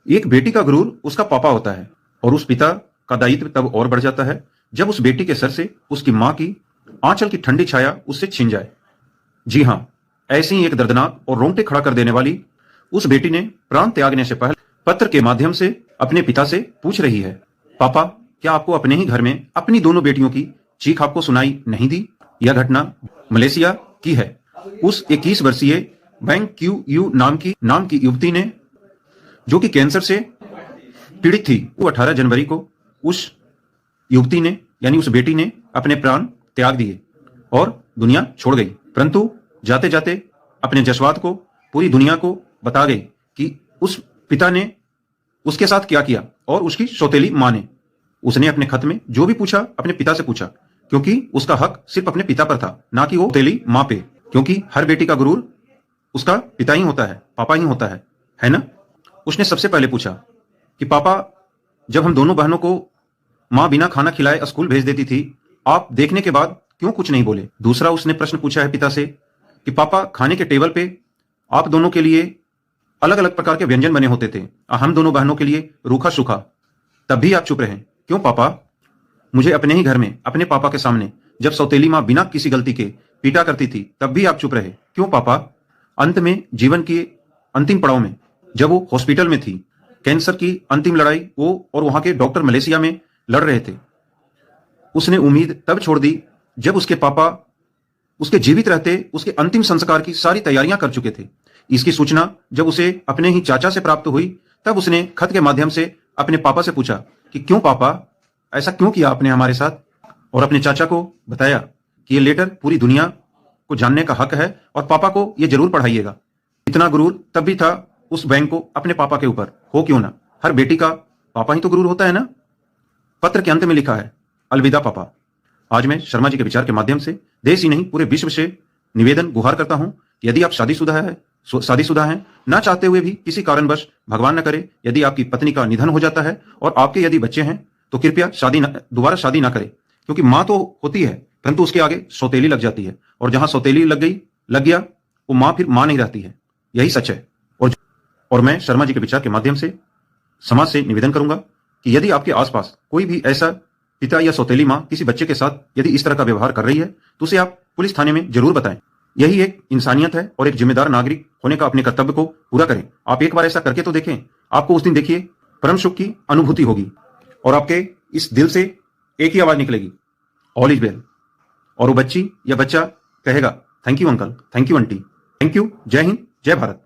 एक बेटी का गुरूर उसका पापा होता है और उस पिता का दायित्व तब और बढ़ जाता है जब उस बेटी के सर से उसकी मां की आंचल की ठंडी छाया उससे छिन जाए। जी हां, ऐसी ही एक दर्दनाक और रोंगटे खड़ा कर देने वाली उस बेटी ने प्राण त्यागने से पहले पत्र के माध्यम से अपने पिता से पूछ रही है, पापा, क्या आपको अपने ही घर में अपनी दोनों बेटियों की चीख आपको सुनाई नहीं दी? यह घटना मलेशिया की है। उस 21 वर्षीय बैंग क्यू यू नाम की युवती ने, जो कि कैंसर से पीड़ित थी, वो 18 जनवरी को उस युवती ने यानी उस बेटी ने अपने प्राण त्याग दिए और दुनिया छोड़ गई। परंतु जाते जाते अपने जज्बात को पूरी दुनिया को बता गई कि उस पिता ने उसके साथ क्या किया और उसकी सौतेली मां ने। उसने अपने खत में जो भी पूछा अपने पिता से पूछा, क्योंकि उसका हक सिर्फ अपने पिता पर था, ना कि वो सौतेली मां पे, क्योंकि हर बेटी का गुरूर उसका पिता ही होता है, पापा ही होता है ना। उसने सबसे पहले पूछा कि पापा, जब हम दोनों बहनों को मां बिना खाना खिलाए स्कूल भेज देती थी, आप देखने के बाद क्यों कुछ नहीं बोले? दूसरा उसने प्रश्न पूछा है पिता से कि पापा, खाने के टेबल पे आप दोनों के लिए अलग अलग प्रकार के व्यंजन बने होते थे, हम दोनों बहनों के लिए रूखा सूखा, तब भी आप चुप रहे, क्यों पापा? मुझे अपने ही घर में अपने पापा के सामने जब सौतेली मां बिना किसी गलती के पीटा करती थी, तब भी आप चुप रहे, क्यों पापा? अंत में जीवन के अंतिम पड़ाव में जब वो हॉस्पिटल में थी, कैंसर की अंतिम लड़ाई वो और वहां के डॉक्टर मलेशिया में लड़ रहे थे, उसने उम्मीद तब छोड़ दी जब उसके पापा उसके जीवित रहते उसके अंतिम संस्कार की सारी तैयारियां कर चुके थे। इसकी सूचना जब उसे अपने ही चाचा से प्राप्त हुई, तब उसने खत के माध्यम से अपने पापा से पूछा कि क्यों पापा, ऐसा क्यों किया आपने हमारे साथ? और अपने चाचा को बताया कि ये लेटर पूरी दुनिया को जानने का हक है और पापा को ये जरूर पढ़ाइएगा। इतना गुरूर तब भी था उस बैंक को अपने पापा के ऊपर, हो क्यों ना, हर बेटी का पापा ही तो गुरूर होता है ना। पत्र के अंत में लिखा है, अलविदा पापा। आज मैं शर्मा जी के विचार के माध्यम से देश ही नहीं पूरे विश्व से निवेदन गुहार करता हूं कि यदि आप शादीशुदा हैं, ना चाहते हुए भी किसी कारणवश, भगवान न करे, यदि आपकी पत्नी का निधन हो जाता है और आपके यदि बच्चे हैं, तो कृपया दोबारा शादी ना करें, क्योंकि मां तो होती है परंतु उसके आगे सौतेली लग जाती है, और जहां सौतेली लग गया वो मां फिर मां नहीं रहती है। यही सच है। और मैं शर्मा जी के विचार के माध्यम से समाज से निवेदन करूंगा कि यदि आपके आसपास कोई भी ऐसा पिता या सौतेली मां किसी बच्चे के साथ यदि इस तरह का व्यवहार कर रही है, तो उसे आप पुलिस थाने में जरूर बताएं। यही एक इंसानियत है और एक जिम्मेदार नागरिक होने का अपने कर्तव्य को पूरा करें। आप एक बार ऐसा करके तो देखें, आपको उस दिन देखिए परम सुख की अनुभूति होगी और आपके इस दिल से एक ही आवाज निकलेगी, ऑल इज वेल। और वो बच्ची या बच्चा कहेगा, thank you uncle, thank you aunty, thank you, जय हिंद, जय भारत।